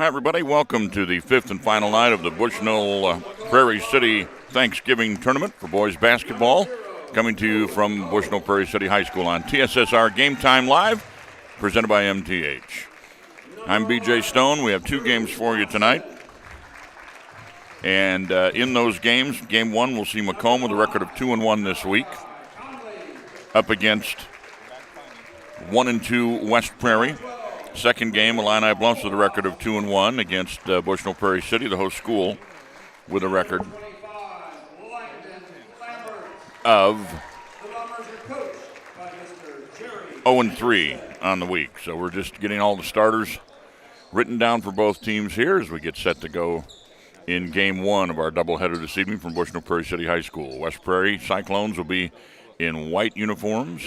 Hi, everybody. Welcome to the fifth and final night of the Bushnell-Prairie City Thanksgiving Tournament for boys basketball, coming to you from Bushnell-Prairie City High School on TSSR Game Time Live, presented by MTH. I'm BJ Stone. We have two games for you tonight. And in those games, game one, we'll see Macomb with a record of 2-1 this week, up against 1-2 West Prairie. Second game, Illini Bluffs with a record of 2-1 against Bushnell-Prairie City, the host school, with a record of 0-3 on the week. So we're just getting all the starters written down for both teams here as we get set to go in game one of our doubleheader this evening from Bushnell-Prairie City High School. West Prairie Cyclones will be in white uniforms.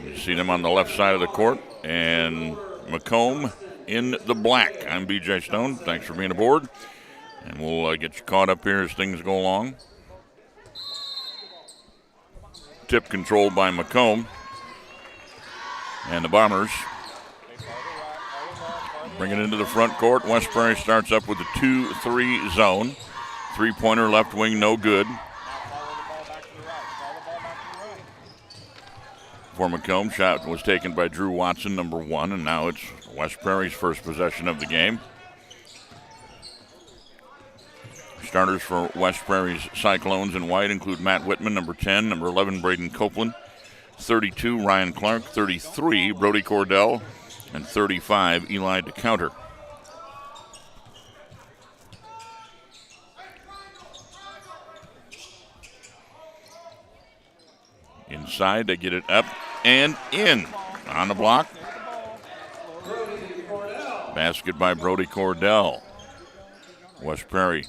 You see them on the left side of the court, and Macomb in the black. I'm BJ Stone. Thanks for being aboard, and we'll get you caught up here as things go along. Tip controlled by Macomb, and the Bombers bring it into the front court. West Prairie starts up with a 2-3 zone. Three-pointer left wing, no good. For Macomb, shot was taken by Drew Watson, number 1, and now it's West Prairie's first possession of the game. Starters for West Prairie's Cyclones in white include Matt Whitman, number 10, number 11, Braden Copeland, 32, Ryan Clark, 33, Brody Cordell, and 35, Eli DeCounter. Inside, they get it up and in. On the block. Basket by Brody Cordell. West Prairie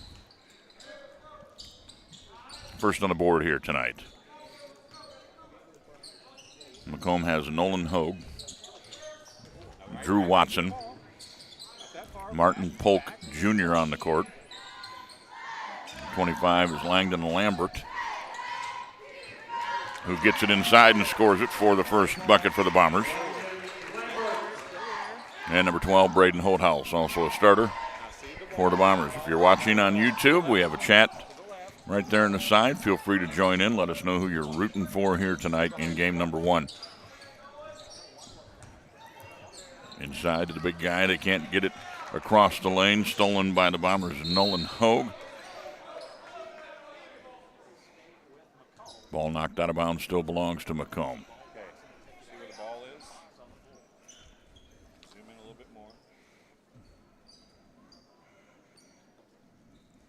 first on the board here tonight. Macomb has Nolan Hogue, Drew Watson, Martin Polk Jr. on the court. 25 is Langdon Lambert, who gets it inside and scores it for the first bucket for the Bombers. And number 12, Braden Holthouse, also a starter for the Bombers. If you're watching on YouTube, we have a chat right there on the side. Feel free to join in. Let us know who you're rooting for here tonight in game number 1. Inside to the big guy. They can't get it across the lane. Stolen by the Bombers, Nolan Hogue. Ball knocked out of bounds, still belongs to Macomb. Okay, see where the ball is? Zoom in a little bit more.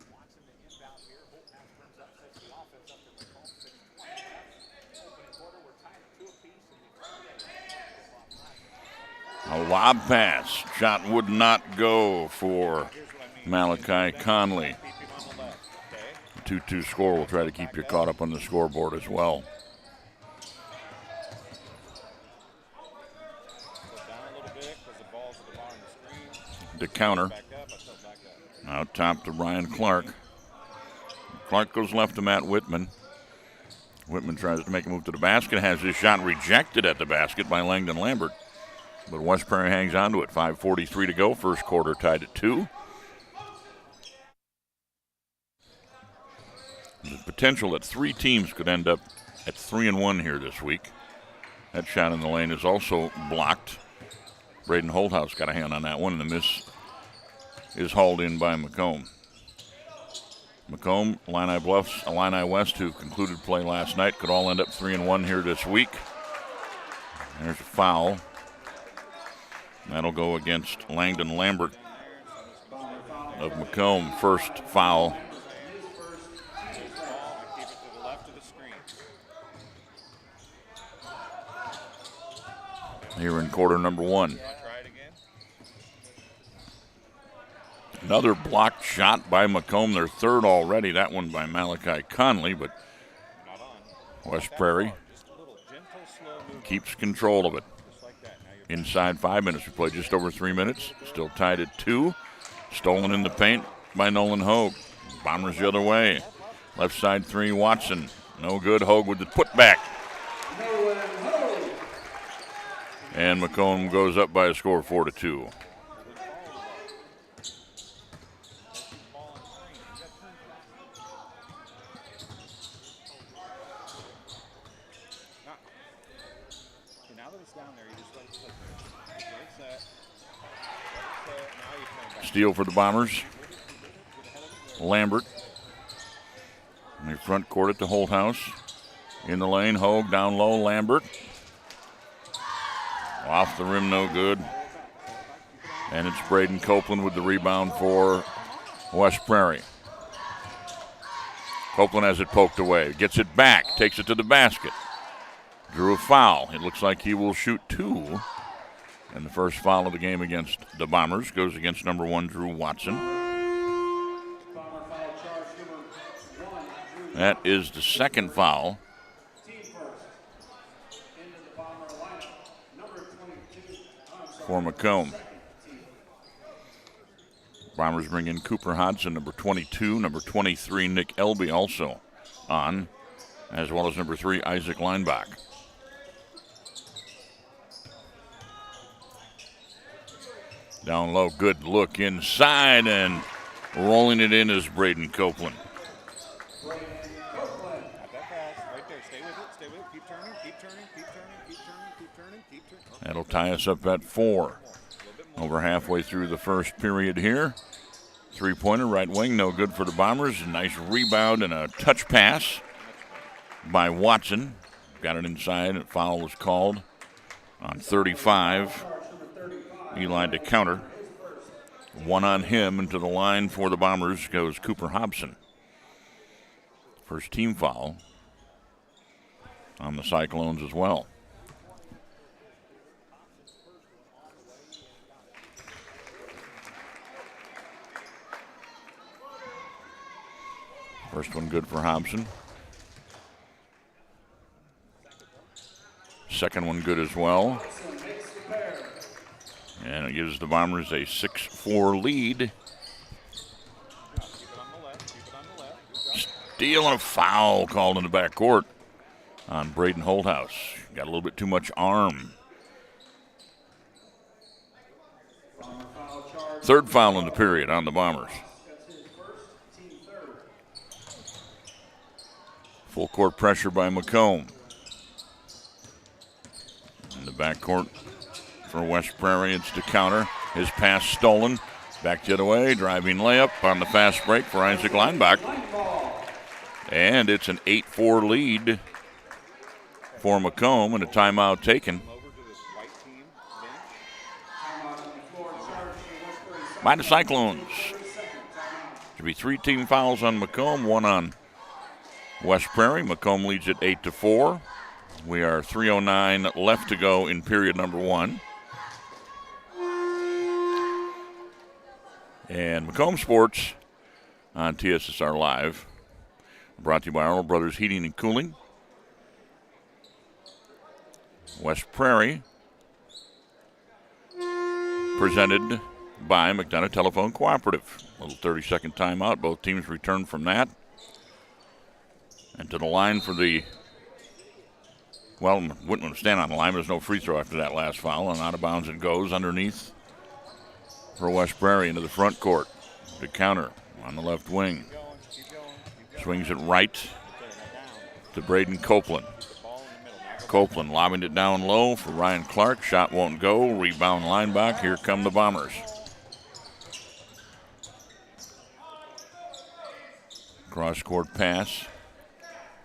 Watching the inbound here, Holt now turns up, sets the offense up to Macomb, 6-20. Opening quarter, we're tied at 2 apiece, and A lob pass. Shot would not go for Malachi Conley. 2-2 score. We'll try to keep you caught up on the scoreboard as well. The counter. Out top to Ryan Clark. Clark goes left to Matt Whitman. Whitman tries to make a move to the basket. Has his shot rejected at the basket by Langdon Lambert. But West Prairie hangs on to it. 5:43 to go. First quarter tied at 2. There's potential that 3 teams could end up at 3-1 here this week. That shot in the lane is also blocked. Braden Holthouse got a hand on that one, and the miss is hauled in by Macomb. Macomb, Illini Bluffs, Illini West, who concluded play last night, could all end up 3-1 here this week. There's a foul. That'll go against Langdon Lambert of Macomb. First foul. Here in quarter number 1. Another blocked shot by Macomb, their third already. That one by Malachi Conley, but West Prairie keeps control of it. Inside 5 minutes. We played just over 3 minutes. Still tied at 2. Stolen in the paint by Nolan Hogue. Bombers the other way. Left side 3, Watson. No good. Hogue with the putback. And Macomb goes up by a score of 4-2. steal for the Bombers. Lambert. In the front court at the Holthouse. In the lane, Hogue down low, Lambert. Off the rim, no good. And it's Braden Copeland with the rebound for West Prairie. Copeland has it poked away, gets it back, takes it to the basket. Drew a foul. It looks like he will shoot 2. And the first foul of the game against the Bombers goes against number 1, Drew Watson. That is the second foul for Macomb. Bombers bring in Cooper Hodson, number 22, number 23, Nick Elby also on, as well as number 3, Isaac Leinbach. Down low, good look inside, and rolling it in is Braden Copeland. That'll tie us up at 4. Over halfway through the first period here. 3-pointer, right wing, no good for the Bombers. A nice rebound and a touch pass by Watson. Got it inside, and foul was called on 35. Eli to counter. 1 on him, and to the line for the Bombers goes Cooper Hobson. First team foul on the Cyclones as well. First one good for Hobson. Second one good as well. And it gives the Bombers a 6-4 lead. Steal and a foul called in the backcourt on Braden Holthouse. Got a little bit too much arm. Third foul in the period on the Bombers. Full court pressure by Macomb. In the backcourt for West Prairie, it's to counter. His pass stolen. Back the other way, driving layup on the fast break for Isaac Leinbach. And it's an 8-4 lead for Macomb, and a timeout taken by the Cyclones. Should be 3 team fouls on Macomb, 1 on West Prairie. Macomb leads at 8-4. We are 3:09 left to go in period number 1. And Macomb Sports on TSSR Live, brought to you by Arnold Brothers Heating and Cooling. West Prairie, presented by McDonough Telephone Cooperative. A little 30-second timeout. Both teams return from that. And to the line for the, well, wouldn't stand on the line. There's no free throw after that last foul. And out of bounds it goes underneath for West Prairie into the front court. To counter on the left wing. Swings it right to Braden Copeland. Copeland lobbing it down low for Ryan Clark. Shot won't go. Rebound Leinbach. Here come the Bombers. Cross-court pass.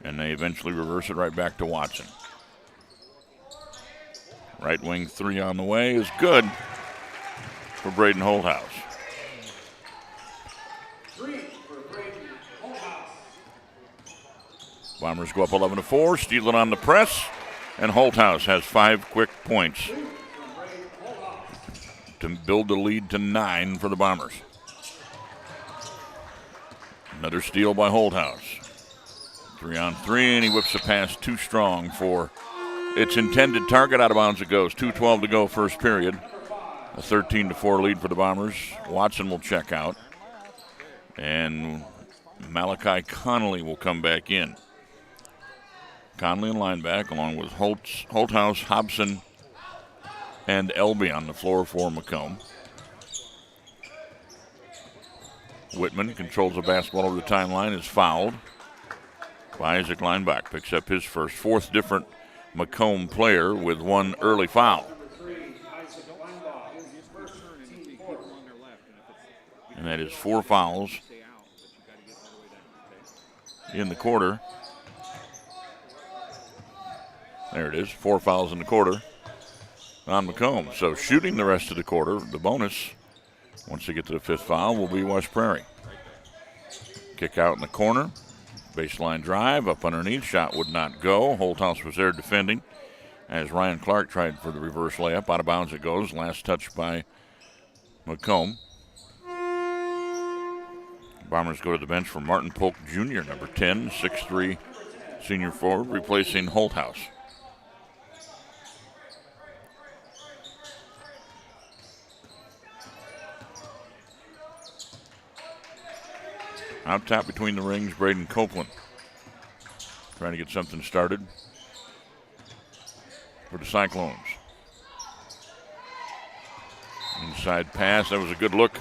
And they eventually reverse it right back to Watson. Right wing 3 on the way is good for Braden Holthouse. 3 for Braden Holthouse. Bombers go up 11-4, steal it on the press, and Holthouse has 5 quick points to build the lead to 9 for the Bombers. Another steal by Holthouse. 3 on 3, and he whips a pass too strong for its intended target. Out of bounds it goes. 2:12 to go, first period. A 13-4 lead for the Bombers. Watson will check out, and Malachi Connolly will come back in. Conley and Leinbach, along with Holthouse, Hobson, and Elby on the floor for Macomb. Whitman controls the basketball over the timeline, is fouled by Isaac Leinbach. Picks up his first, 4th different Macomb player with 1 early foul. And that is 4 fouls in the quarter. There it is, 4 fouls in the quarter on Macomb. So shooting the rest of the quarter, the bonus, once they get to the 5th foul, will be West Prairie. Kick out in the corner, baseline drive, up underneath, shot would not go. Holthouse was there defending as Ryan Clark tried for the reverse layup. Out of bounds it goes, last touch by Macomb. Bombers go to the bench for Martin Polk Jr., number 10, 6'3", senior forward, replacing Holthouse. Out top between the rings, Braden Copeland trying to get something started for the Cyclones. Inside pass, that was a good look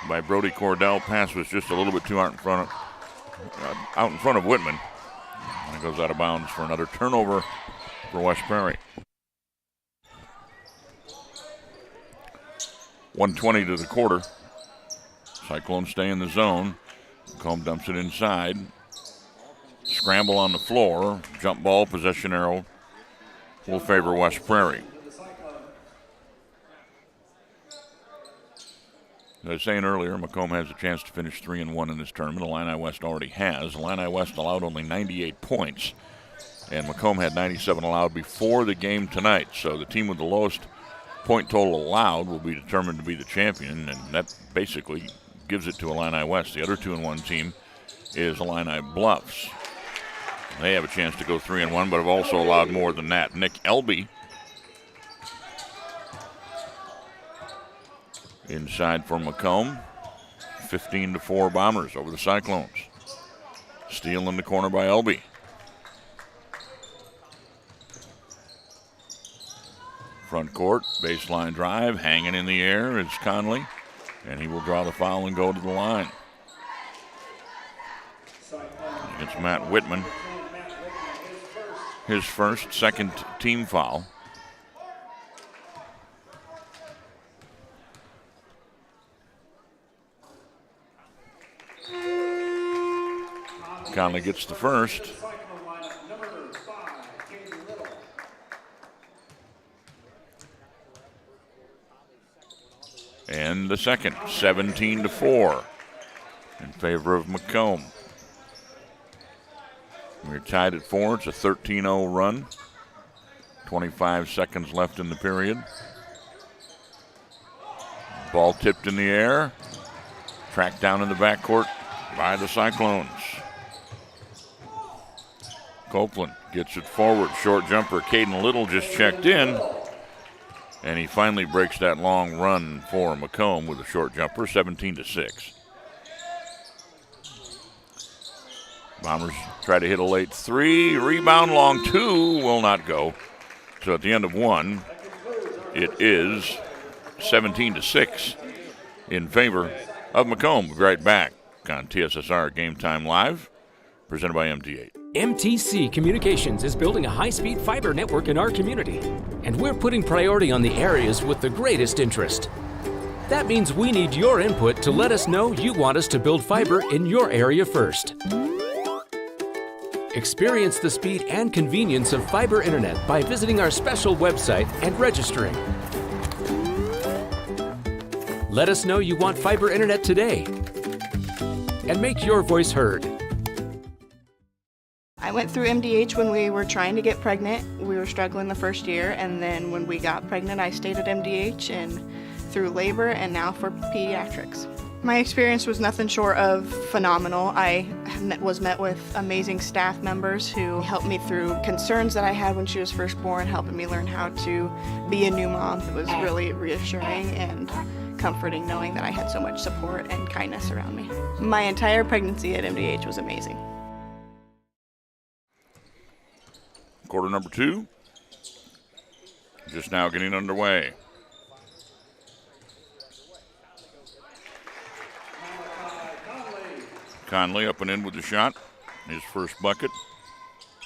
by Brody Cordell. Pass was just a little bit too out in front of Whitman. And it goes out of bounds for another turnover for West Prairie. 1:20 to the quarter. Cyclones stay in the zone. Macomb dumps it inside. Scramble on the floor. Jump ball, possession arrow will favor West Prairie. As I was saying earlier, Macomb has a chance to finish 3-1 in this tournament. Illini West already has. Illini West allowed only 98 points, and Macomb had 97 allowed before the game tonight. So the team with the lowest point total allowed will be determined to be the champion, and that basically gives it to Illini West. The other 2-1 team is Illini Bluffs. They have a chance to go 3-1, but have also allowed more than that. Nick Elby inside for Macomb. 15-4 Bombers over the Cyclones. Steal in the corner by Elby. Front court, baseline drive, hanging in the air is Conley, and he will draw the foul and go to the line. Against Matt Whitman. His first, second team foul. Conley gets the first. And the second, 17-4 in favor of Macomb. We're tied at 4. It's a 13-0 run. 25 seconds left in the period. Ball tipped in the air. Tracked down in the backcourt by the Cyclones. Copeland gets it forward. Short jumper. Caden Little just checked in. And he finally breaks that long run for Macomb with a short jumper, 17-6. Bombers try to hit a late 3. Rebound long 2 will not go. So at the end of 1, it is 17-6 in favor of Macomb. We'll be right back on TSSR Game Time Live, presented by MT8. MTC Communications is building a high-speed fiber network in our community, and we're putting priority on the areas with the greatest interest. That means we need your input to let us know you want us to build fiber in your area first. Experience the speed and convenience of fiber internet by visiting our special website and registering. Let us know you want fiber internet today, and make your voice heard. I went through MDH when we were trying to get pregnant. We were struggling the first year, and then when we got pregnant, I stayed at MDH and through labor and now for pediatrics. My experience was nothing short of phenomenal. I was met with amazing staff members who helped me through concerns that I had when she was first born, helping me learn how to be a new mom. It was really reassuring and comforting knowing that I had so much support and kindness around me. My entire pregnancy at MDH was amazing. Quarter number 2, just now getting underway. Conley up and in with the shot, his first bucket.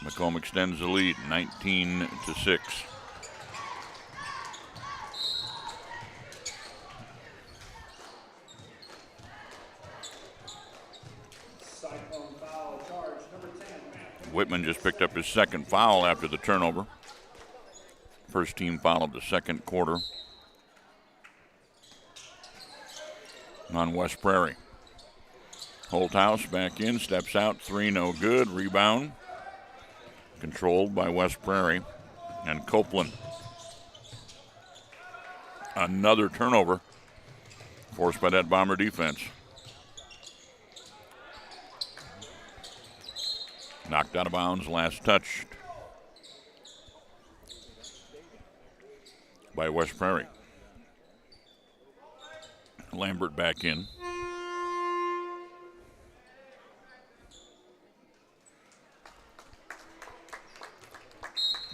Macomb extends the lead, 19-6. Whitman just picked up his second foul after the turnover. First team foul of the second quarter on West Prairie. Holthouse back in, steps out, three no good. Rebound controlled by West Prairie and Copeland. Another turnover forced by that Bomber defense. Knocked out of bounds, last touched by West Prairie. Lambert back in.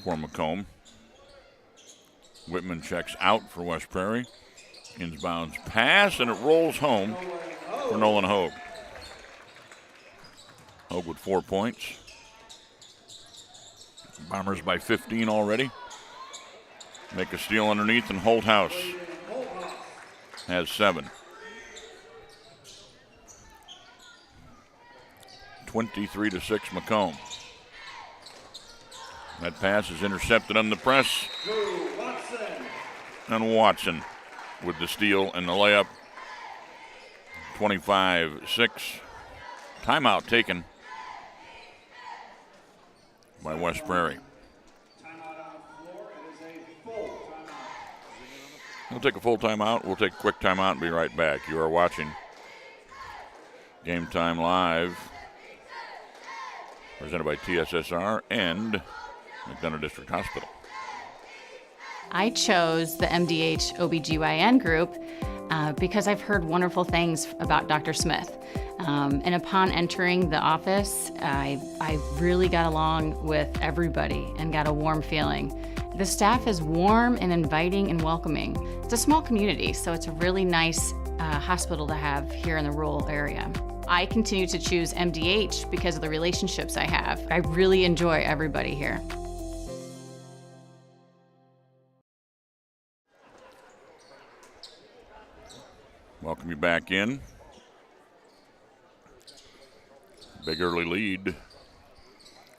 For Macomb. Whitman checks out for West Prairie. Inbounds pass, and it rolls home for Nolan Hogue. Hogue with 4 points. Bombers by 15 already. Make a steal underneath, and Holthouse has 7. 23-6 Macomb. That pass is intercepted on the press. And Watson with the steal and the layup. 25-6. Timeout taken by West Prairie. We'll take a full timeout. We'll take a quick timeout and be right back. You are watching Game Time Live, presented by TSSR and McDonough District Hospital. I chose the MDH OBGYN group because I've heard wonderful things about Dr. Smith. And upon entering the office, I really got along with everybody and got a warm feeling. The staff is warm and inviting and welcoming. It's a small community, so it's a really nice hospital to have here in the rural area. I continue to choose MDH because of the relationships I have. I really enjoy everybody here. Welcome you back in. Big early lead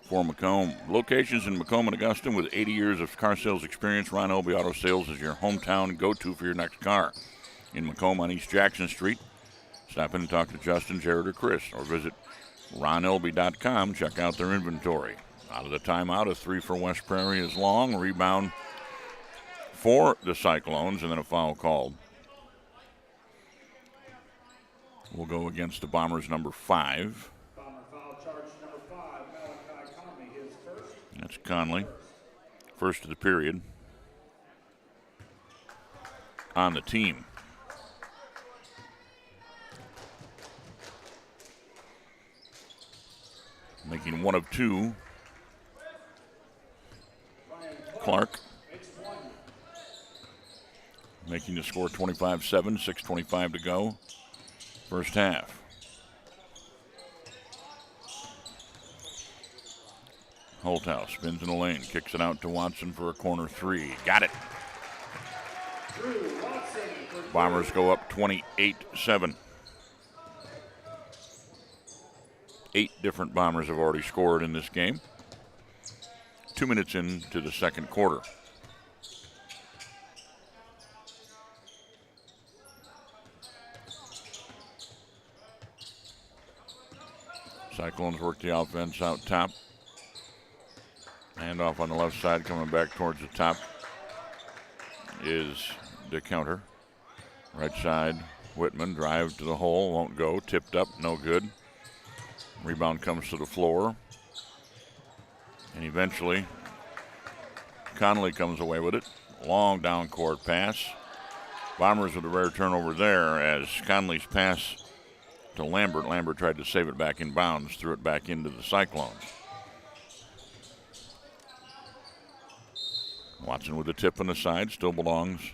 for Macomb. Locations in Macomb and Augusta with 80 years of car sales experience. Ron Elby Auto Sales is your hometown go-to for your next car. In Macomb on East Jackson Street, stop in and talk to Justin, Jared, or Chris, or visit ronelby.com. Check out their inventory. Out of the timeout, a 3 for West Prairie is long. Rebound for the Cyclones, and then a foul called. We'll go against the Bombers, number 5. Bomber foul charge number 5, Malachi Conley, his first. That's Conley. First of the period on the team. Making 1 of 2. Clark. Making the score 25-7, 6:25 to go. First half. Holthouse spins in the lane, kicks it out to Watson for a corner 3. Got it. Bombers go up 28-7. 8 different Bombers have already scored in this game. 2 minutes into the second quarter. Cyclones work the offense out top. Handoff on the left side, coming back towards the top is the counter. Right side, Whitman, drive to the hole, won't go. Tipped up, no good. Rebound comes to the floor. And eventually, Conley comes away with it. Long down court pass. Bombers with a rare turnover there as Conley's pass to Lambert. Lambert tried to save it back in bounds, threw it back into the Cyclones. Watson with a tip on the side, still belongs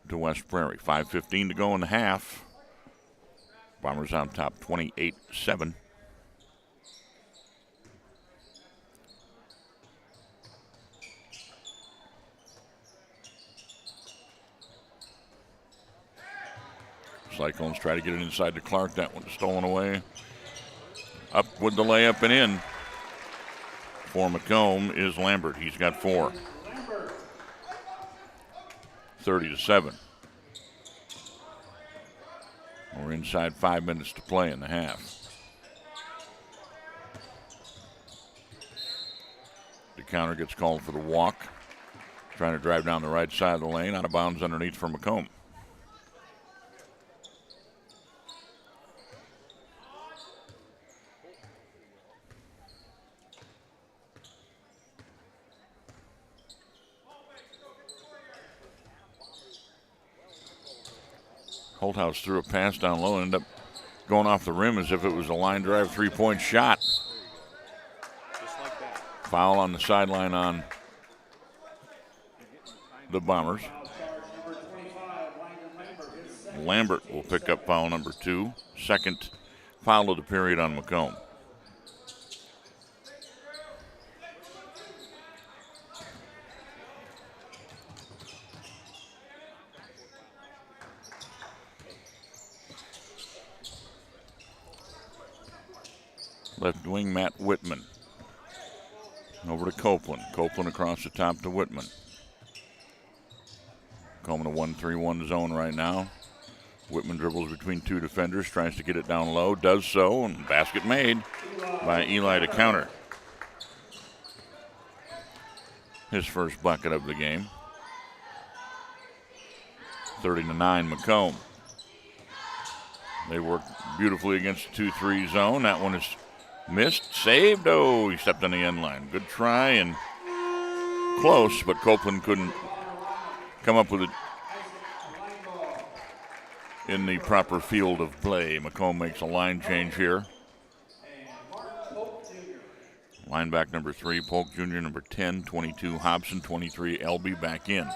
to West Prairie. 5:15 to go in the half. Bombers on top 28-7. Cyclones try to get it inside to Clark. That one stolen away. Up with the layup and in. for Macomb is Lambert. He's got 4. 30-7. We're inside 5 minutes to play in the half. The counter gets called for the walk. Trying to drive down the right side of the lane. Out of bounds underneath for Macomb. Holthouse threw a pass down low and ended up going off the rim as if it was a line drive 3-point shot. Foul on the sideline on the Bombers. Lambert will pick up foul number 2. Second foul of the period on Macomb. Left wing, Matt Whitman. Over to Copeland. Copeland across the top to Whitman. Coming to 1-3-1 zone right now. Whitman dribbles between 2 defenders, tries to get it down low, does so, and basket made by Eli to counter. His first bucket of the game. 30-9 Macomb. They work beautifully against the 2-3 zone. That one is missed, saved. Oh, he stepped on the end line. Good try and close, but Copeland couldn't come up with it in the proper field of play. Macomb makes a line change here. Line back number 3, Polk Jr., number 10, 22, Hobson, 23, Elby back in.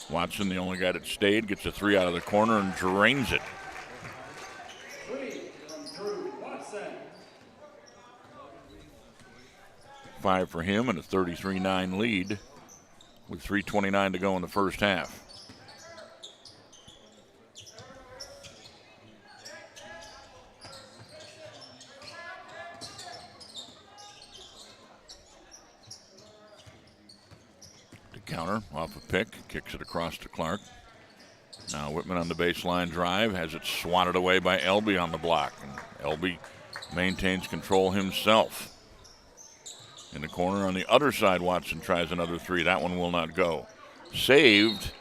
Watson, the only guy that stayed, gets a 3 out of the corner and drains it. 5 for him and a 33-9 lead with 3:29 to go in the first half. To counter off a pick, kicks it across to Clark. Now Whitman on the baseline drive, has it swatted away by Elby on the block. And Elby maintains control himself. In the corner on the other side, Watson tries another 3. That one will not go. Saved,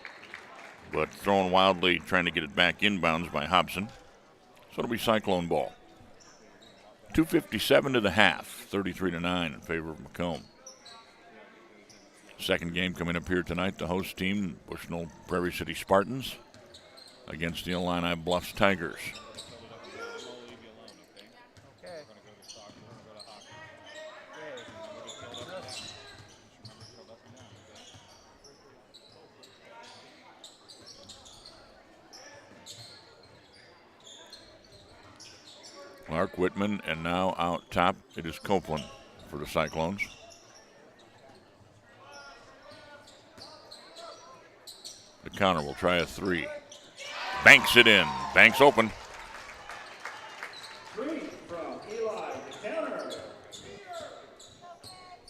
but thrown wildly, trying to get it back inbounds by Hobson. So it'll be Cyclone ball. 2:57 to the half, 33-9 in favor of Macomb. Second game coming up here tonight. The host team, Bushnell-Prairie City Spartans, against the Illini Bluffs Tigers. Clark, Whitman, and now out top, it is Copeland for the Cyclones. The counter will try a 3. Banks it in. Banks open. 3 from Eli to counter.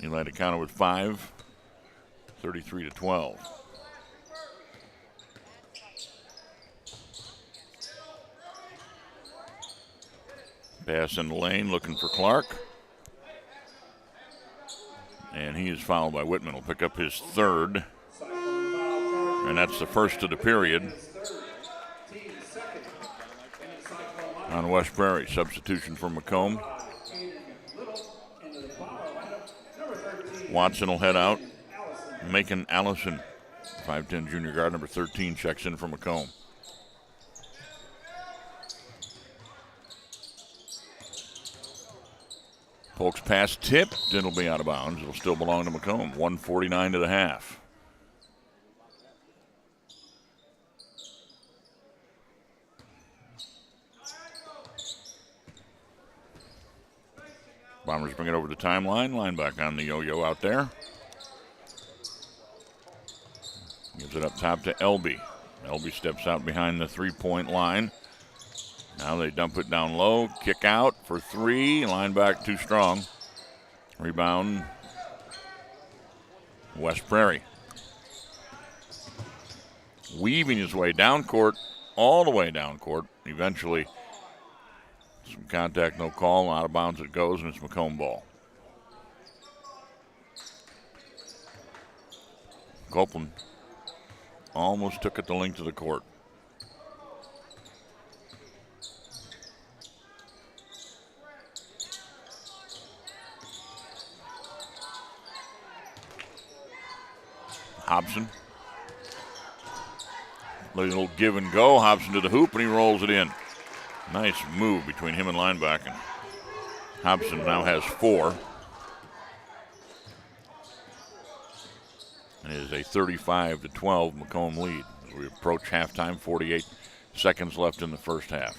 Eli to counter with 5. 33-12. Pass in the lane, looking for Clark. And he is fouled by Whitman. Will pick up his 3rd. And that's the first of the period. On West Prairie, substitution for Macomb. Watson will head out. Macon Allison, 5'10" junior guard, number 13, checks in for Macomb. Polk's pass tipped. It'll be out of bounds. It'll still belong to Macomb. 1:49 to the half. Bombers bring it over the timeline. Line back on the yo-yo out there. Gives it up top to Elby. Elby steps out behind the three-point line. Now they dump it down low. Kick out for 3. Line back too strong. Rebound, West Prairie. Weaving his way down court, all the way down court. Eventually, some contact, no call. Out of bounds it goes, and it's Macomb ball. Copeland almost took it the length of the court. Hobson. Little give and go. Hobson to the hoop, and he rolls it in. Nice move between him and linebacker. Hobson now has 4. And it is a 35-12 Macomb lead as we approach halftime. 48 seconds left in the first half.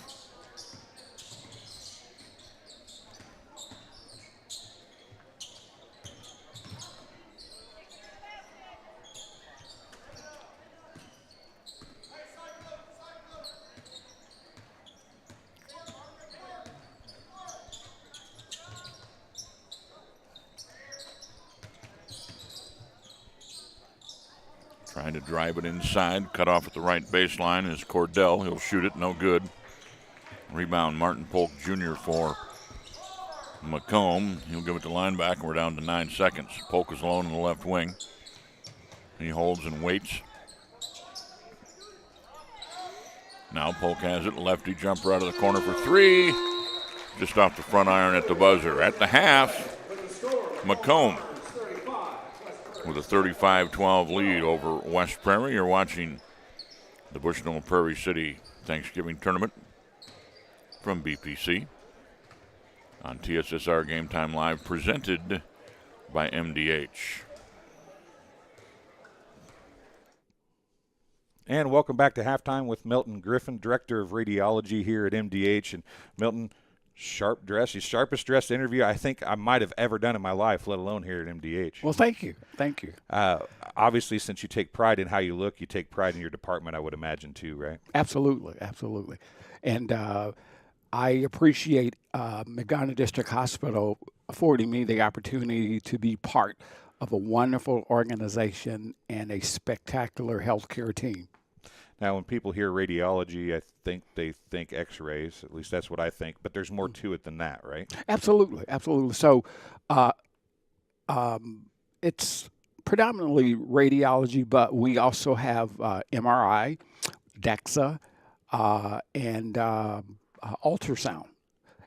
Trying to drive it inside, cut off at the right baseline is Cordell. He'll shoot it, no good. Rebound, Martin Polk Jr. for Macomb. He'll give it to linebacker, and we're down to 9 seconds. Polk is alone in the left wing. He holds and waits. Now Polk has it, lefty jumper out of the corner for 3. Just off the front iron at the buzzer. At the half, Macomb with a 35-12 lead over West Prairie. You're watching the Bushnell-Prairie City Thanksgiving Tournament from BPC on TSSR Game Time Live, presented by MDH. And welcome back to halftime with Milton Griffin, Director of Radiology here at MDH. And Milton, sharp dress, the sharpest dressed interview I think I might have ever done in my life, let alone here at MDH. Well, thank you. Thank you. Obviously, since you take pride in how you look, you take pride in your department, I would imagine, too, right? Absolutely. Absolutely. And I appreciate McDonough District Hospital affording me the opportunity to be part of a wonderful organization and a spectacular healthcare team. Now, when people hear radiology, I think they think x-rays. At least that's what I think. But there's more to it than that, right? Absolutely. Absolutely. So it's predominantly radiology, but we also have MRI, DEXA, and ultrasound.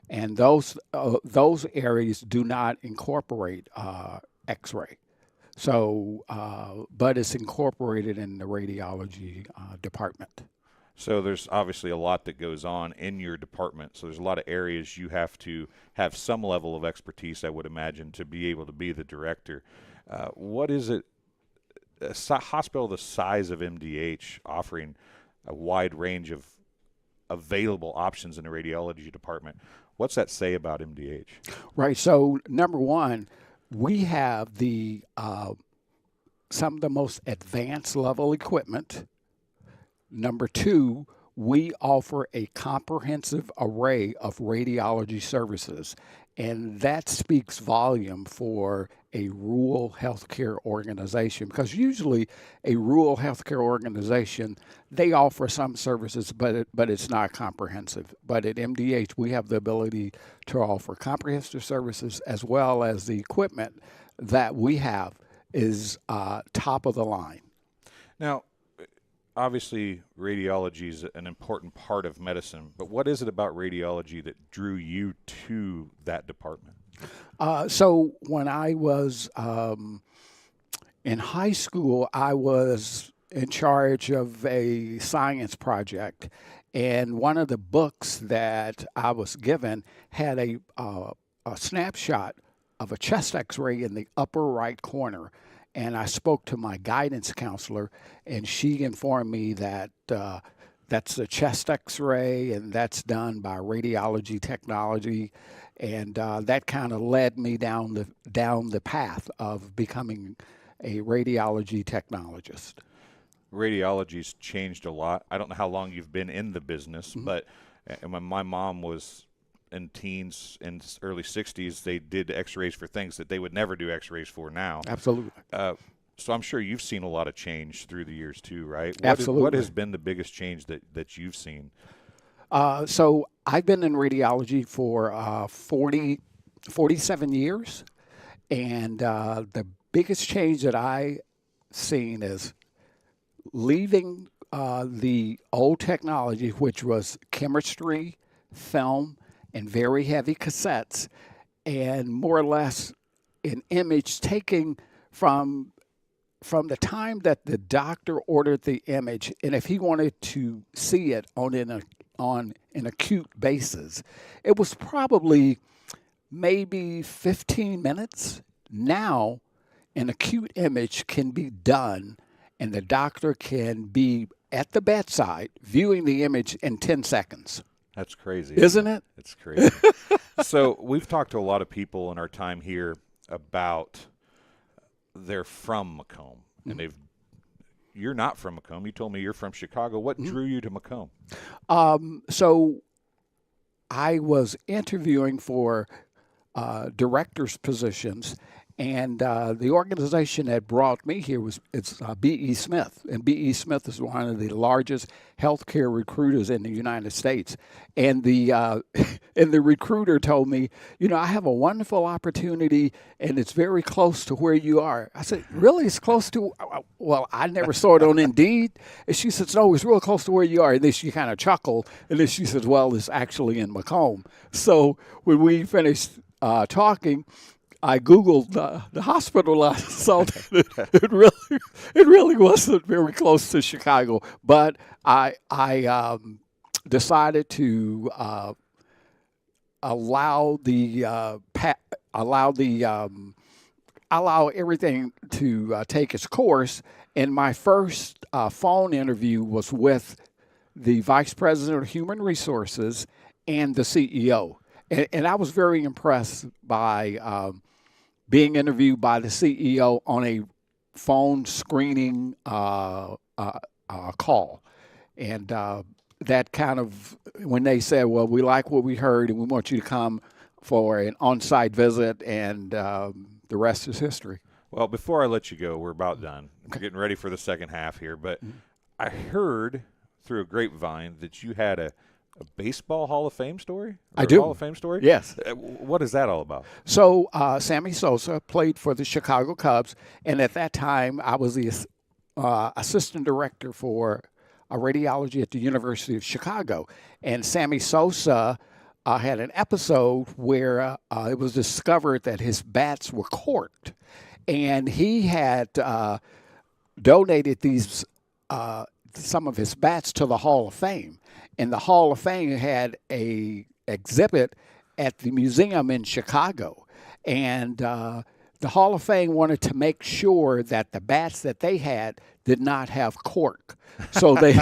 And those areas do not incorporate x-ray. So, but it's incorporated in the radiology department. So there's obviously a lot that goes on in your department. So there's a lot of areas you have to have some level of expertise, I would imagine, to be able to be the director. What is it, a hospital the size of MDH offering a wide range of available options in the radiology department? What's that say about MDH? Right. So number one, we have the some of the most advanced level equipment. Number two, we offer a comprehensive array of radiology services, and that speaks volume for a rural healthcare organization, because usually a rural healthcare organization, they offer some services, but it's not comprehensive. But at MDH, we have the ability to offer comprehensive services, as well as the equipment that we have is top of the line. Now, obviously, radiology is an important part of medicine, but what is it about radiology that drew you to that department? So when I was in high school, I was in charge of a science project, and one of the books that I was given had a snapshot of a chest x-ray in the upper right corner. And I spoke to my guidance counselor, and she informed me that that's a chest x-ray, and that's done by radiology technology. And that kind of led me down the path of becoming a radiology technologist. Radiology's changed a lot. I don't know how long you've been in the business, but when my mom was in teens in early 60s, they did x-rays for things that they would never do x-rays for now. Absolutely. So I'm sure you've seen a lot of change through the years too, right? Absolutely. What has been the biggest change that you've seen? So I've been in radiology for 47 years, and the biggest change that I seen is leaving the old technology, which was chemistry, film, and very heavy cassettes, and more or less an image taking from the time that the doctor ordered the image, and if he wanted to see it on an acute basis, it was probably maybe 15 minutes. Now, an acute image can be done, and the doctor can be at the bedside viewing the image in 10 seconds. That's crazy. Isn't it? It's crazy. So we've talked to a lot of people in our time here about they're from Macomb, and you're not from Macomb. You told me you're from Chicago. What drew you to Macomb? So I was interviewing for director's positions, and the organization that brought me here it's B.E. Smith, and B.E. Smith is one of the largest healthcare recruiters in the United States. And the and the recruiter told me, I have a wonderful opportunity, and it's very close to where you are. I said, really? It's close to? Well, I never saw it on Indeed. And she said, no, it's real close to where you are. And then she kind of chuckled, and then she said, well, it's actually in Macomb. So when we finished talking, I Googled the hospital. I saw that it really wasn't very close to Chicago. But I decided to allow everything to take its course. And my first phone interview was with the Vice President of Human Resources and the CEO. And I was very impressed by being interviewed by the CEO on a phone screening call. And that kind of, when they said, well, we like what we heard and we want you to come for an on-site visit, and the rest is history. Well, before I let you go, we're about done. We're getting ready for the second half here. But I heard through a grapevine that you had a baseball Hall of Fame story? I do. Hall of Fame story? Yes. What is that all about? So Sammy Sosa played for the Chicago Cubs, and at that time I was the assistant director for radiology at the University of Chicago. And Sammy Sosa had an episode where it was discovered that his bats were corked, and he had donated these some of his bats to the Hall of Fame. And the Hall of Fame had a exhibit at the museum in Chicago. And the Hall of Fame wanted to make sure that the bats that they had did not have cork. So they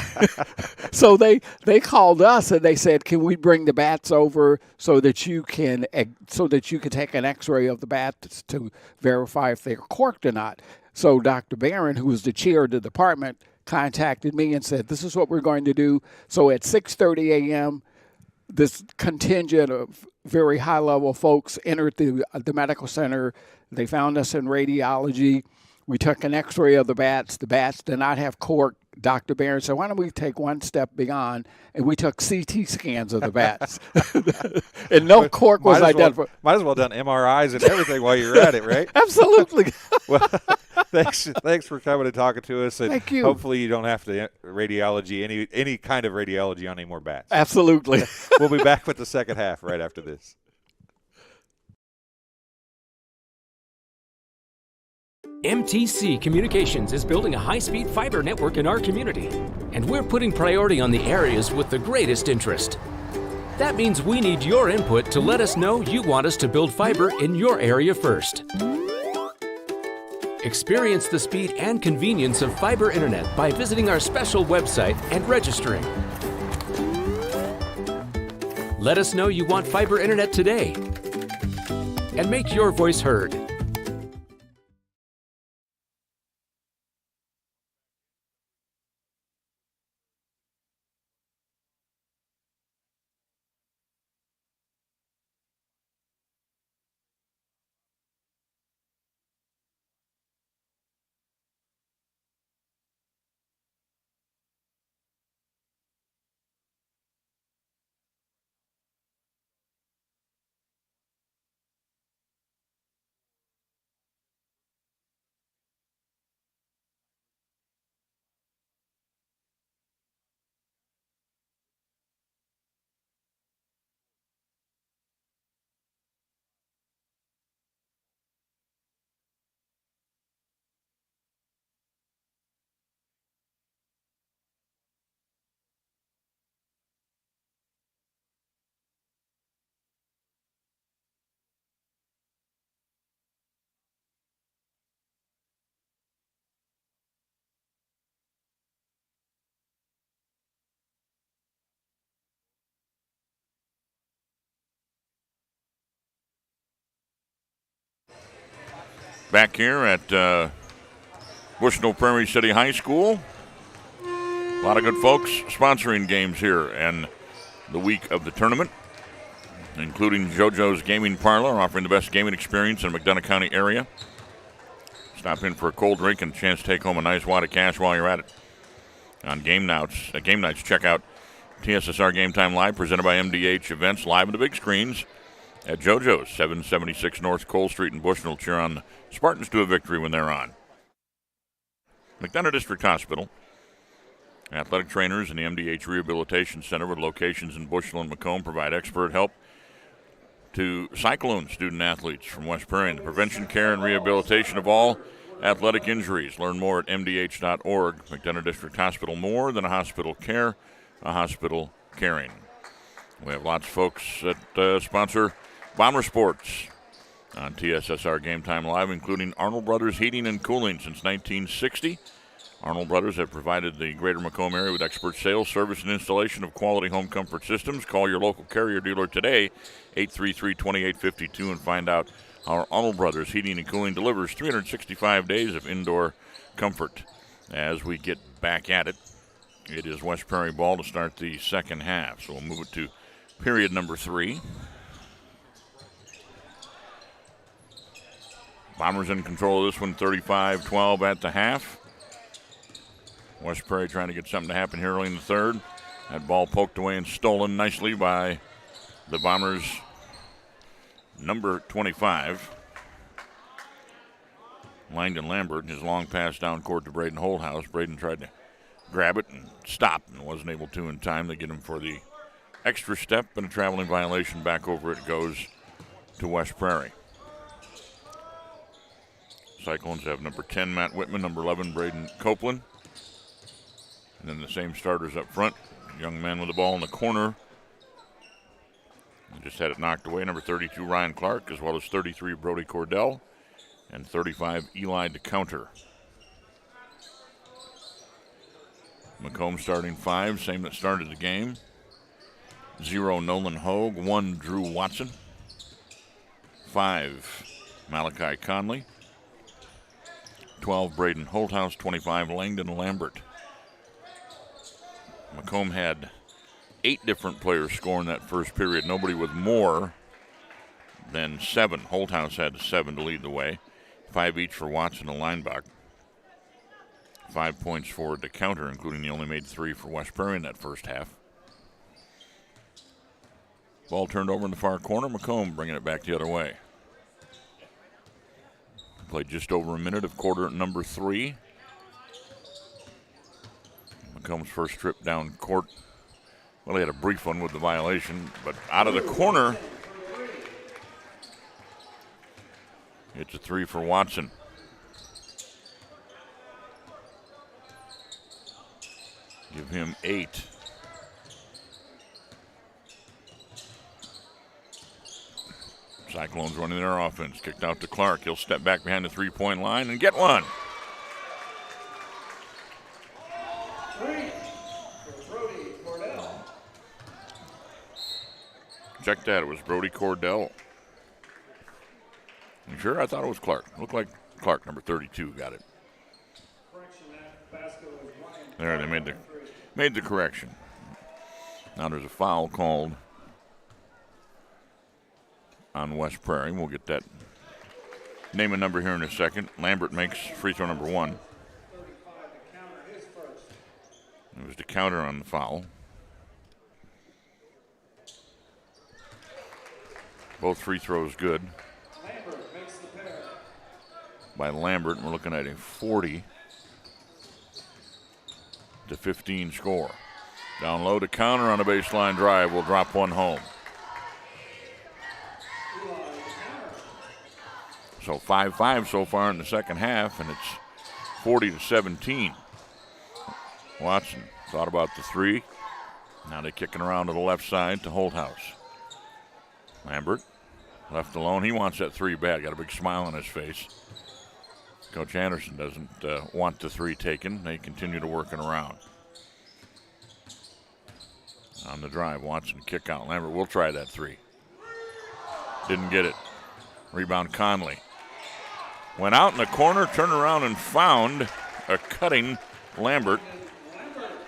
called us and they said, "Can we bring the bats over so that you can take an X-ray of the bats to verify if they're corked or not?" So Dr. Barron, who was the chair of the department, contacted me and said, "This is what we're going to do." So at 6:30 a.m., this contingent of very high-level folks entered the medical center. They found us in radiology. We took an X-ray of the bats. The bats did not have cork. Dr. Barron said, "Why don't we take one step beyond?" And we took CT scans of the bats. And no cork was identified. Might as well done MRIs and everything while you're at it, right? Absolutely. Well, thanks for coming and talking to us. And thank you. Hopefully you don't have to radiology, any kind of radiology on any more bats. Absolutely. We'll be back with the second half right after this. MTC Communications is building a high-speed fiber network in our community, and we're putting priority on the areas with the greatest interest. That means we need your input to let us know you want us to build fiber in your area first. Experience the speed and convenience of fiber internet by visiting our special website and registering. Let us know you want fiber internet today, and make your voice heard. back here at Bushnell-Prairie City High School. A lot of good folks sponsoring games here and the week of the tournament, including JoJo's Gaming Parlor, offering the best gaming experience in the McDonough County area. Stop in for a cold drink and a chance to take home a nice wad of cash while you're at it. On game nights, check out TSSR Game Time Live, presented by MDH Events, live on the big screens at JoJo's, 776 North Cole Street in Bushnell. Cheer on the Spartans to a victory when they're on. McDonough District Hospital. Athletic trainers in the MDH Rehabilitation Center with locations in Bushnell and Macomb provide expert help to Cyclone student athletes from West Prairie in the prevention, care, and rehabilitation of all athletic injuries. Learn more at mdh.org. McDonough District Hospital, more than a hospital care, a hospital caring. We have lots of folks that sponsor Bomber Sports on TSSR Game Time Live, including Arnold Brothers Heating and Cooling since 1960. Arnold Brothers have provided the greater Macomb area with expert sales, service, and installation of quality home comfort systems. Call your local Carrier dealer today, 833-2852, and find out how Arnold Brothers Heating and Cooling delivers 365 days of indoor comfort. As we get back at it, it is West Prairie ball to start the second half. So we'll move it to period number 3. Bombers in control of this one, 35-12 at the half. West Prairie trying to get something to happen here early in the third. That ball poked away and stolen nicely by the Bombers' number 25. Langdon Lambert, his long pass down court to Braden Holthouse. Braden tried to grab it and stop and wasn't able to in time. They get him for the extra step and a traveling violation. Back over it goes to West Prairie. Cyclones have number 10, Matt Whitman, number 11, Braden Copeland. And then the same starters up front. Young man with the ball in the corner. Just had it knocked away. Number 32, Ryan Clark, as well as 33, Brody Cordell. And 35, Eli DeCounter. Macomb starting 5, same that started the game. 0, Nolan Hogue. 1, Drew Watson. 5, Malachi Conley. 12, Braden Holthouse. 25, Langdon Lambert. Macomb had 8 different players score in that first period. Nobody with more than 7. Holthouse had 7 to lead the way. 5 each for Watson and Leinbach. 5 points for DeCounter, including he only made 3 for West Prairie in that first half. Ball turned over in the far corner. Macomb bringing it back the other way. Played just over a minute of quarter number 3. Macomb's first trip down court. Well, he had a brief one with the violation, but out of the corner, it's a 3 for Watson. Give him 8. Cyclones running their offense. Kicked out to Clark. He'll step back behind the three-point line and get one. Check that. It was Brody Cordell. You sure? I thought it was Clark. Looked like Clark, number 32, got it. There, they made the correction. Now there's a foul called on West Prairie. We'll get that name and number here in a second. Lambert makes free throw number 1. It was DeCounter on the foul. Both free throws good by Lambert. We're looking at a 40-15 score. Down low to counter on a baseline drive. Will drop one home. So 5-5 so far in the second half, and it's 40-17. Watson thought about the 3. Now they're kicking around to the left side to Holthouse. Lambert left alone. He wants that 3 bad. Got a big smile on his face. Coach Anderson doesn't want the 3 taken. They continue to work it around. On the drive, Watson kick out. Lambert will try that 3. Didn't get it. Rebound Conley. Went out in the corner, turned around and found a cutting Lambert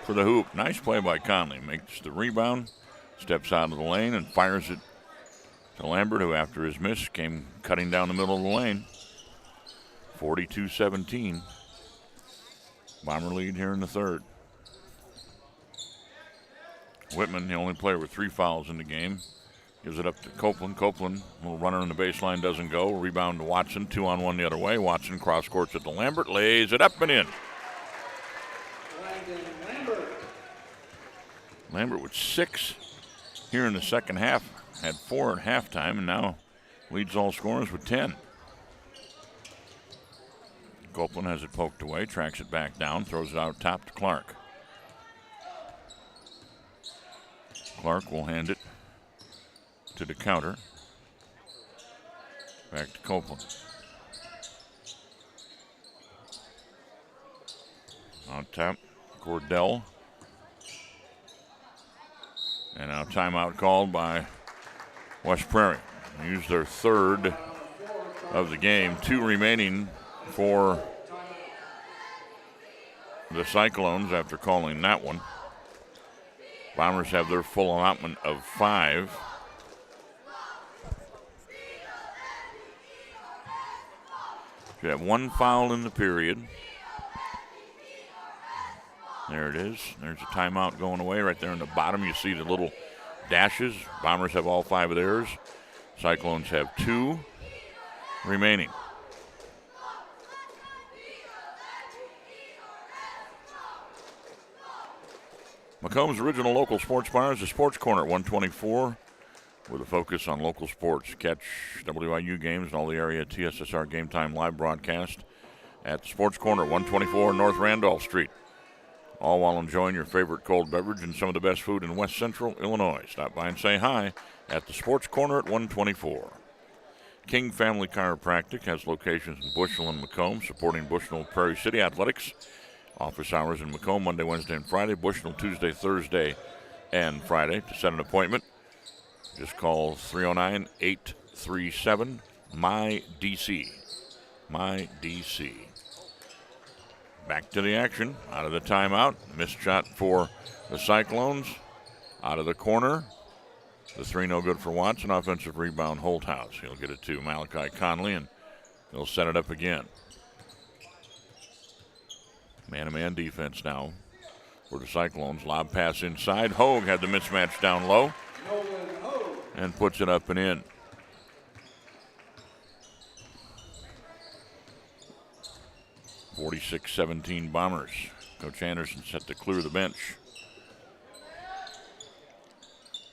for the hoop. Nice play by Conley. Makes the rebound, steps out of the lane, and fires it to Lambert, who after his miss came cutting down the middle of the lane. 42-17. Bomber lead here in the third. Whitman, the only player with 3 fouls in the game, gives it up to Copeland. Copeland, little runner in the baseline, doesn't go. Rebound to Watson, 2-on-1 the other way. Watson cross courts it to Lambert, lays it up and in. Lambert with 6 here in the second half. Had 4 at halftime and now leads all scorers with 10. Copeland has it poked away, tracks it back down, throws it out top to Clark. Clark will hand it to the counter. Back to Copeland. On top, Cordell. And now timeout called by West Prairie. They used their third of the game. 2 remaining for the Cyclones after calling that one. Bombers have their full allotment of 5. We have 1 foul in the period. There it is. There's a timeout going away right there in the bottom. You see the little dashes. Bombers have all 5 of theirs. Cyclones have 2 remaining. Macomb's original local sports bar is the Sports Corner at 124 with a focus on local sports. Catch WIU games and all the area TSSR Game Time live broadcast at the Sports Corner at 124 North Randolph Street. All while enjoying your favorite cold beverage and some of the best food in West Central Illinois. Stop by and say hi at the Sports Corner at 124. King Family Chiropractic has locations in Bushnell and Macomb, supporting Bushnell-Prairie City athletics. Office hours in Macomb Monday, Wednesday, and Friday. Bushnell Tuesday, Thursday, and Friday. To set an appointment, just call 309-837-MY-DC. MY-DC. Back to the action. Out of the timeout. Missed shot for the Cyclones. Out of the corner. The 3 no good for Watson. Offensive rebound, Holthouse. He'll get it to Malachi Conley, and he'll set it up again. Man-to-man defense now for the Cyclones. Lob pass inside. Hogue had the mismatch down low and puts it up and in. (46-17) Bombers. Coach Anderson set to clear the bench.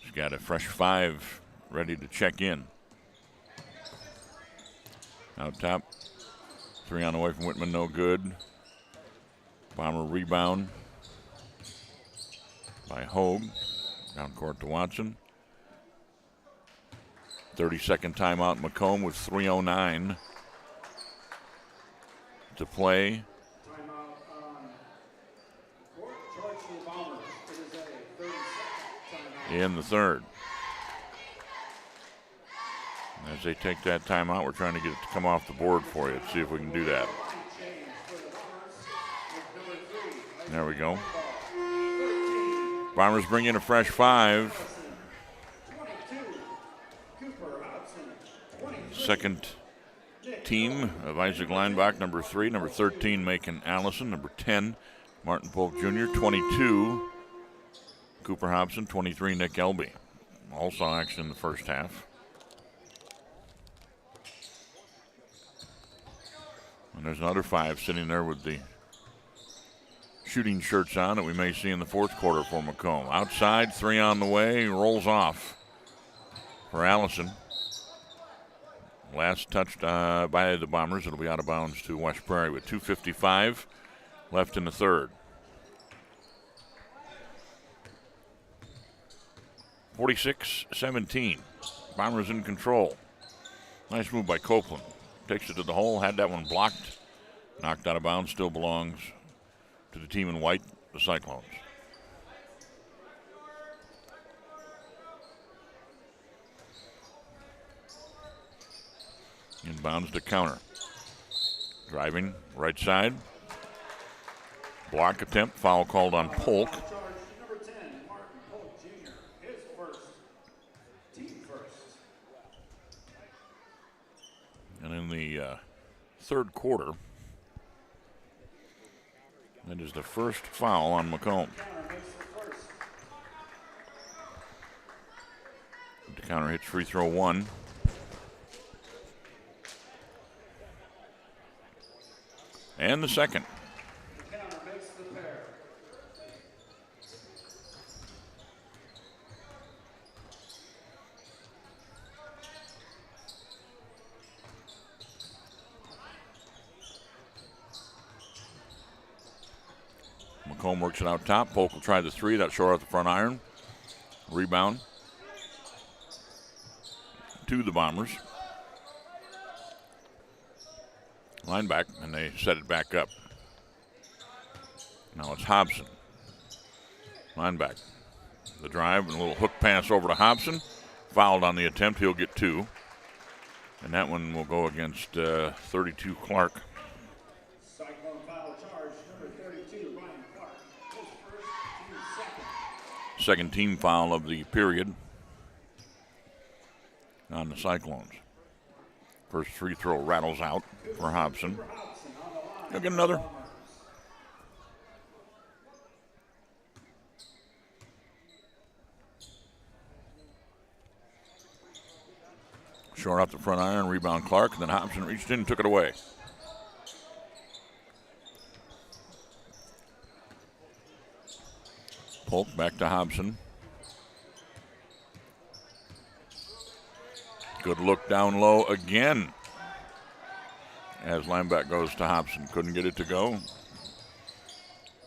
He's got a fresh 5 ready to check in. Out top. 3 on the way from Whitman, no good. Bomber rebound by Hogue. Down court to Watson. 30-second timeout. Macomb with 3:09 to play. In the third. As they take that timeout, we're trying to get it to come off the board for you. Let's see if we can do that. There we go. Bombers bring in a fresh 5. Second team of Isaac Leinbach, number 3. Number 13, Macon Allison. Number 10, Martin Polk Jr. 22, Cooper Hobson. 23, Nick Elby. All saw action in the first half. And there's another 5 sitting there with the shooting shirts on that we may see in the fourth quarter for Macomb. Outside, 3 on the way, rolls off for Allison. Last touched by the Bombers. It'll be out of bounds to West Prairie with 2:55 left in the third. 46-17. Bombers in control. Nice move by Copeland. Takes it to the hole, had that one blocked. Knocked out of bounds, still belongs to the team in white, the Cyclones. Inbounds to counter. Driving right side. Block attempt, foul called on Polk. Charge number 10, Martin Polk Jr., his first, team first. And in the third quarter, that is the first foul on Macomb. The counter hits free throw 1. And the second. Counter makes the pair. Macomb works it out top. Polk will try the 3. That's short off the front iron. Rebound to the Bombers. Line back, and they set it back up. Now it's Hobson. Line back. The drive and a little hook pass over to Hobson. Fouled on the attempt. He'll get 2. And that one will go against 32 Clark. Cyclone foul charge number 32, Ryan Clark. His first, team second. Second team foul of the period on the Cyclones. First free throw rattles out for Hobson. He'll get another. Short off the front iron, rebound Clark, and then Hobson reached in and took it away. Polk back to Hobson. Good look down low again as linebacker goes to Hobson. Couldn't get it to go.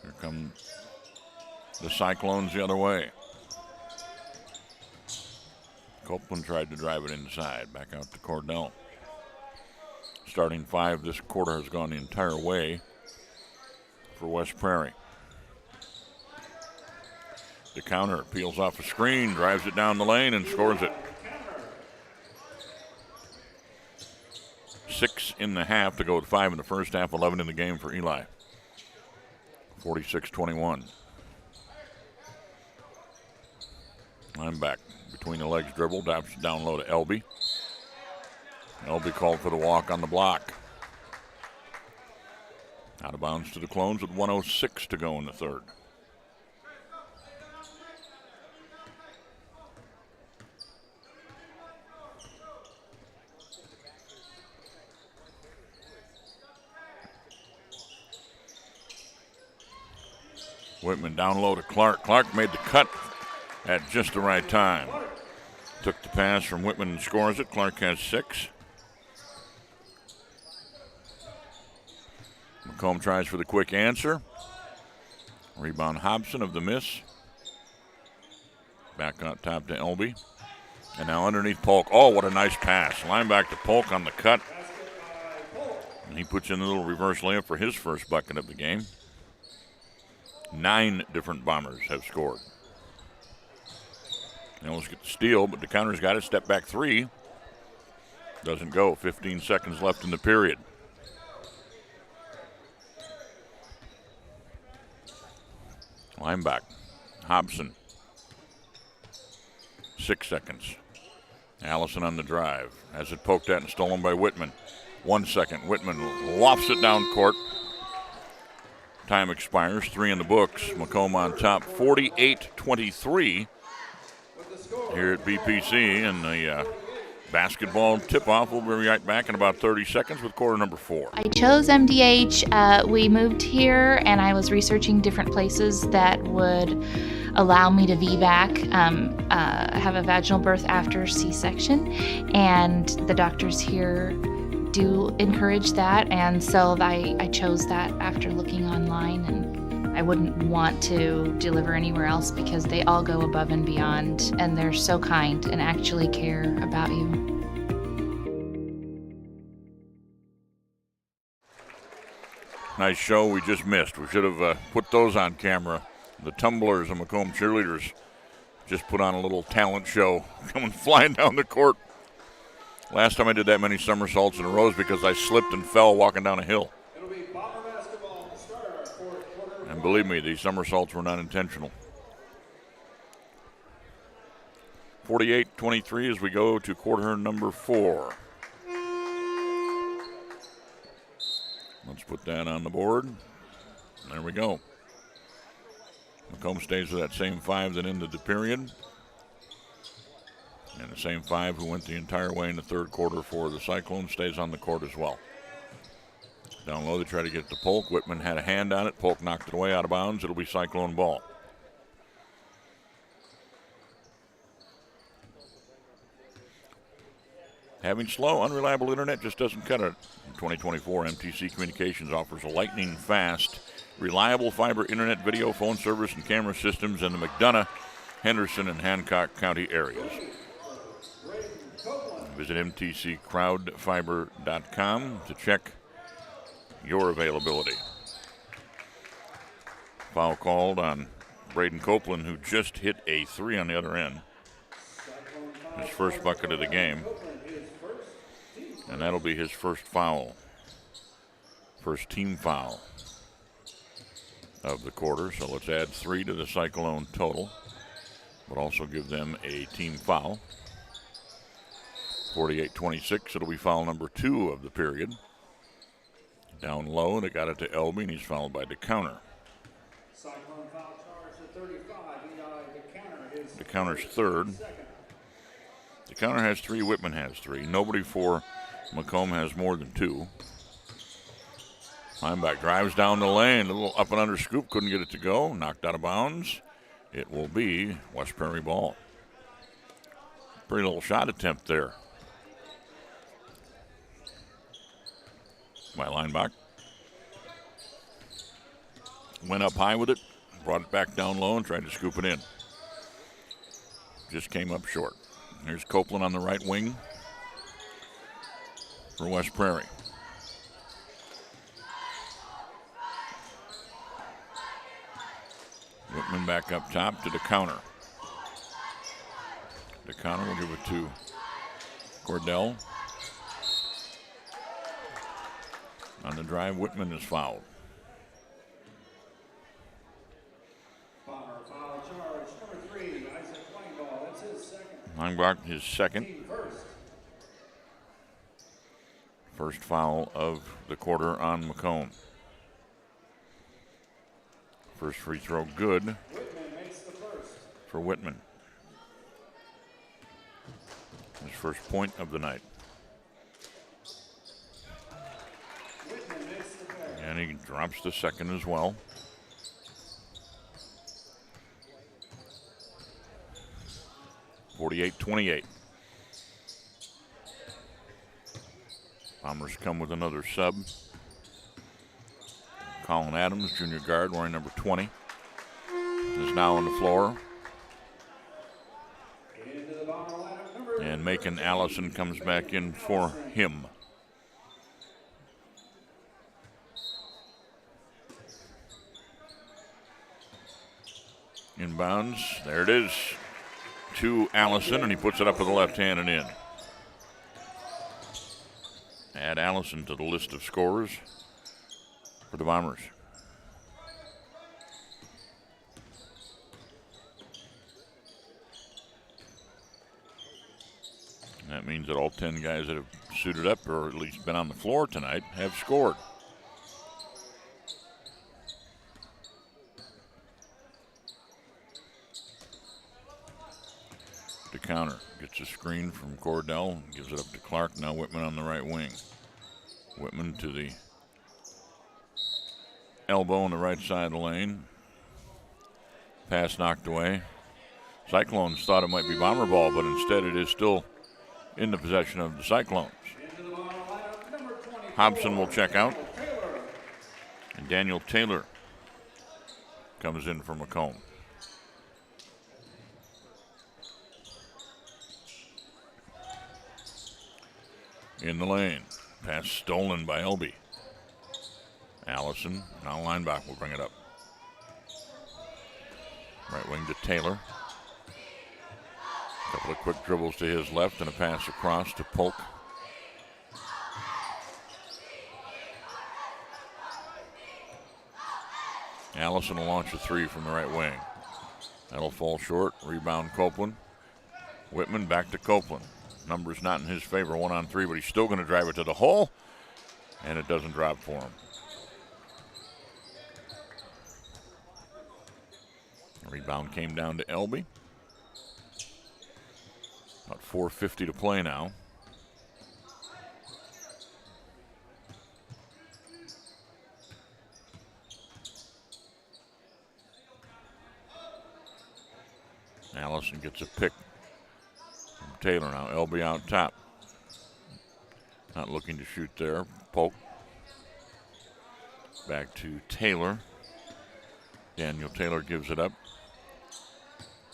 Here come the Cyclones the other way. Copeland tried to drive it inside. Back out to Cordell. Starting 5 this quarter has gone the entire way for West Prairie. The counter peels off a screen, drives it down the lane, and scores it. 6 in the half to go with 5 in the first half, 11 in the game for Eli. 46-21. Line back between the legs dribble, daps down low to Elby. Elby called for the walk on the block. Out of bounds to the Clones with 1:06 to go in the third. Whitman down low to Clark. Clark made the cut at just the right time. Took the pass from Whitman and scores it. Clark has 6. Macomb tries for the quick answer. Rebound Hobson of the miss. Back on top to Elby. And now underneath Polk. Oh, what a nice pass. Line back to Polk on the cut. And he puts in a little reverse layup for his first bucket of the game. 9 different Bombers have scored. They almost get the steal, but the counter's got it. Step back 3. Doesn't go. 15 seconds left in the period. Line back. Hobson. 6 seconds. Allison on the drive. Has it poked at and stolen by Whitman. 1 second. Whitman lofts it down court. Time expires. 3 in the books. Macomb on top. 48-23 here at BPC. And the basketball tip-off will be right back in about 30 seconds with quarter number 4. I chose MDH. We moved here, and I was researching different places that would allow me to VBAC, have a vaginal birth after C-section, and the doctors here do encourage that, and so I chose that after looking online, and I wouldn't want to deliver anywhere else because they all go above and beyond, and they're so kind and actually care about you. Nice show we just missed. We should have put those on camera. The Tumblers and Macomb cheerleaders just put on a little talent show coming flying down the court. Last time I did that many somersaults in a row is because I slipped and fell walking down a hill. It'll be Bomber basketball to start our fourth quarter. And believe me, these somersaults were not intentional. 48-23 as we go to quarter number 4. Let's put that on the board. There we go. Macomb stays with that same 5 that ended the period. And the same 5 who went the entire way in the third quarter for the Cyclones stays on the court as well. Down low, they try to get it to Polk. Whitman had a hand on it. Polk knocked it away out of bounds. It'll be Cyclone ball. Having slow, unreliable internet just doesn't cut it. In 2024, MTC Communications offers a lightning fast, reliable fiber internet, video, phone service, and camera systems in the McDonough, Henderson, and Hancock County areas. Visit mtccrowdfiber.com to check your availability. Foul called on Braden Copeland, who just hit a 3 on the other end. His first bucket of the game. And that'll be his first foul. First team foul of the quarter. So let's add 3 to the Cyclone total, but also give them a team foul. 48-26, it'll be foul number 2 of the period. Down low, they got it to Elby, and he's fouled by DeCounter. Cyclone foul charge at 35. DeCounter's third. DeCounter has 3, Whitman has 3. Nobody for Macomb has more than 2. Lineback drives down the lane, a little up and under scoop, couldn't get it to go, knocked out of bounds. It will be West Prairie ball. Pretty little shot attempt there by Lineback. Went up high with it, brought it back down low and tried to scoop it in. Just came up short. Here's Copeland on the right wing for West Prairie. Whitman back up top to DeCounter. DeCounter will give it to Cordell. On the drive, Whitman is fouled. Langbach, his second. First foul of the quarter on Macomb. First free throw good for Whitman. His first point of the night. And he drops the second as well. (48-28). Bombers come with another sub. Colin Adams, junior guard, wearing number 20, is now on the floor. And Macon Allison comes back in for him. Inbounds, there it is, to Allison, and he puts it up with the left hand and in. Add Allison to the list of scorers for the Bombers. That means that all 10 guys that have suited up, or at least been on the floor tonight, have scored. DeCounter gets a screen from Cordell, gives it up to Clark. Now Whitman on the right wing. Whitman to the elbow on the right side of the lane. Pass knocked away. Cyclones thought it might be Bomber ball, but instead it is still in the possession of the Cyclones. Hobson will check out. And Daniel Taylor comes in for Macomb. In the lane. Pass stolen by Elby. Allison, now Lineback will bring it up. Right wing to Taylor. Couple of quick dribbles to his left and a pass across to Polk Allison will launch a three from the right wing. That'll fall short. Rebound Copeland. Whitman back to Copeland. Numbers not in his favor, 1-on-3, but he's still going to drive it to the hole, and it doesn't drop for him. Rebound came down to Elby. About 4:50 to play now. Allison gets a pick from Taylor now. Elby out top. Not looking to shoot there. Polk. Back to Taylor. Daniel Taylor gives it up.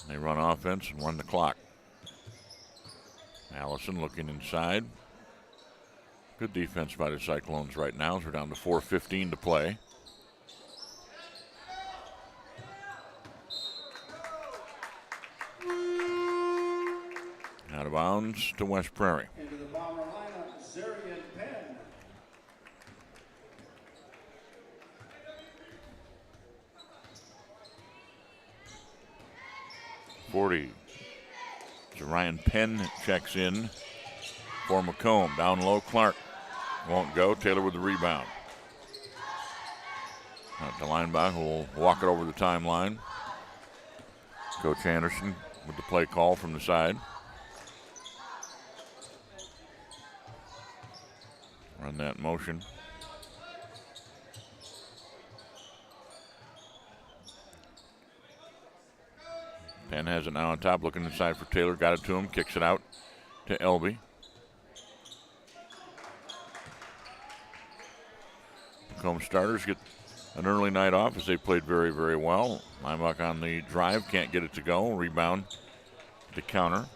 They run offense and run the clock. Allison looking inside. Good defense by the Cyclones right now as we're down to 4:15 to play. Out of bounds to West Prairie. Into the Bomber lineup, Zarian Penn. So Ryan Penn checks in for Macomb. Down low, Clark won't go. Taylor with the rebound. The linebacker will walk it over the timeline. Coach Anderson with the play call from the side. Run that motion. Penn has it now on top, looking inside for Taylor. Got it to him, kicks it out to Elby. Macomb starters get an early night off as they played very, very well. Linebacker on the drive, can't get it to go. Rebound to counter.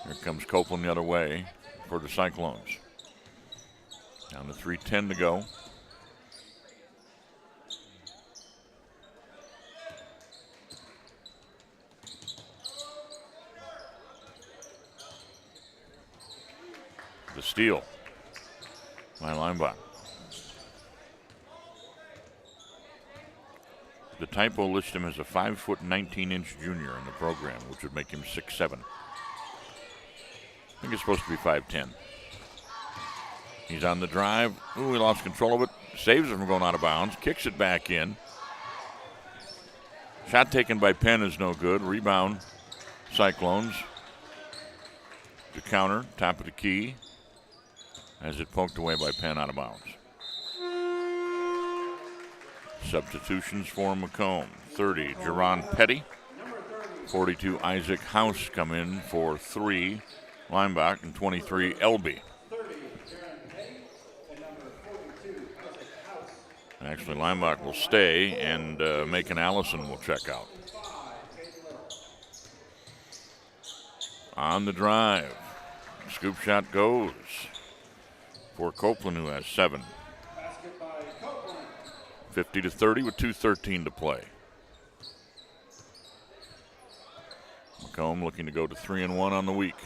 Here comes Copeland the other way for the Cyclones. Down to 3:10 to go. The steal by Linebacker. The typo lists him as a 5', 19-inch junior in the program, which would make him 6'7". I think it's supposed to be 5'10". He's on the drive. Ooh, he lost control of it. Saves it from going out of bounds. Kicks it back in. Shot taken by Penn is no good. Rebound, Cyclones. The counter, top of the key. As it poked away by Penn out of bounds. Substitutions for Macomb. 30, Jerron Petty. 42, Isaac House come in for 3. Linebacker, and 23, Elby. Actually, Linebacker will stay, and Macon Allison will check out. On the drive. Scoop shot goes for Copeland, who has 7. 50-30 with 2:13 to play. Macomb looking to go to 3-1 on the week.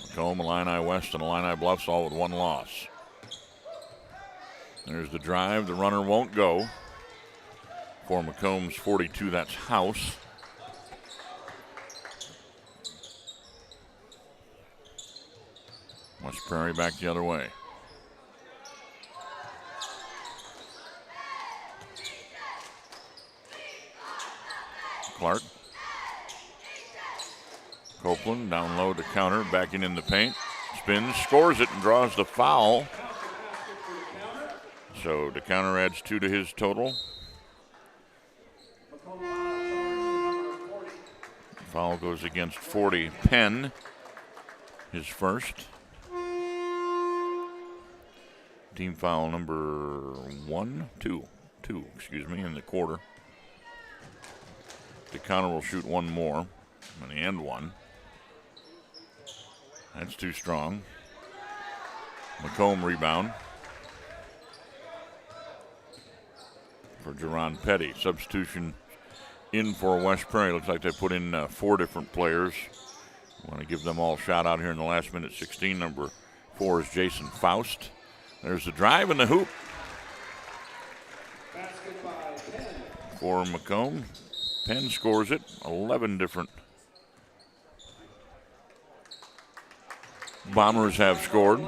Macomb, Illini West, and Illini Bluffs all with 1 loss. There's the drive. The runner won't go. For Macomb's 42, that's House. West Prairie back the other way. Clark. Copeland down low to counter, backing in the paint. Spins, scores it, and draws the foul. So the counter adds 2 to his total. Foul goes against 40. Penn, his first. Team foul number 2 in the quarter. The counter will shoot 1 more, and the end one. That's too strong. Macomb rebound for Jerron Petty. Substitution in for West Prairie. Looks like they put in 4 different players. I want to give them all a shout out here in the last minute. 16, number 4 is Jason Faust. There's the drive and the hoop for Macomb. Penn scores it. 11 different Bombers have scored.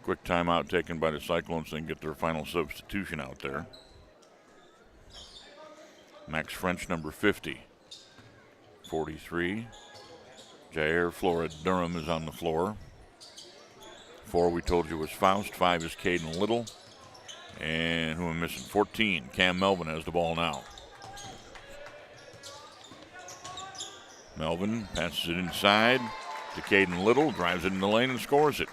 Quick timeout taken by the Cyclones, then get their final substitution out there. Max French, number 50. 43. Jair Flora Durham is on the floor. 4 we told you was Faust. 5 is Caden Little. And who am I missing? 14. Cam Melvin has the ball now. Melvin passes it inside to Caden Little, drives it in the lane and scores it.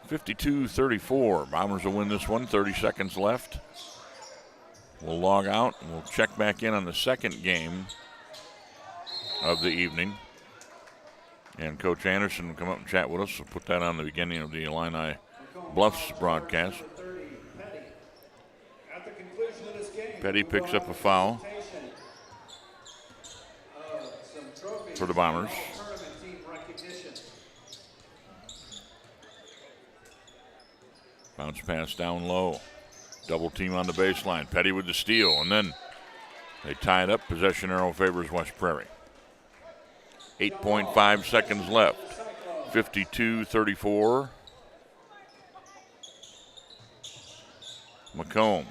52-34. Bombers will win this one. 30 seconds left. We'll log out and we'll check back in on the second game of the evening. And Coach Anderson will come up and chat with us. We'll put that on the beginning of the Illini Bluffs broadcast. Petty picks up a foul for the Bombers. Bounce pass down low. Double team on the baseline. Petty with the steal, and then they tie it up. Possession arrow favors West Prairie. 8.5 seconds left. 52-34. Macomb.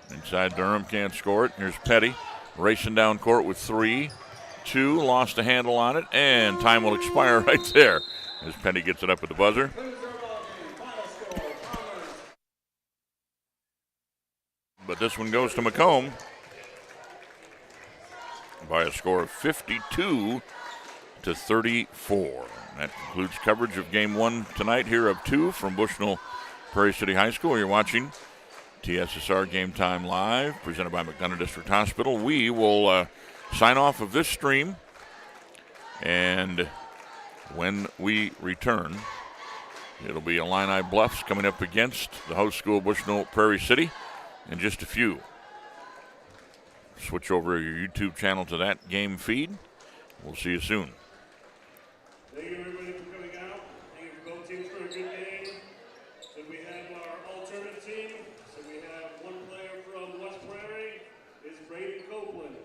Inside Durham, can't score it. Here's Petty racing down court with 3. 2, lost the handle on it, and time will expire right there as Petty gets it up at the buzzer. But this one goes to Macomb by a score of 52-34. That concludes coverage of game 1 tonight here of 2 from Bushnell-Prairie City High School. You're watching TSSR Game Time Live, presented by McDonough District Hospital. We will sign off of this stream, and when we return, it'll be Illini Bluffs coming up against the host school, Bushnell-Prairie City, in just a few. Switch over your YouTube channel to that game feed. We'll see you soon. Thank you, everybody, for coming out. Thank you for both teams for a good game. So we have our alternate team. So we have one player from West Prairie. It's Braden Copeland.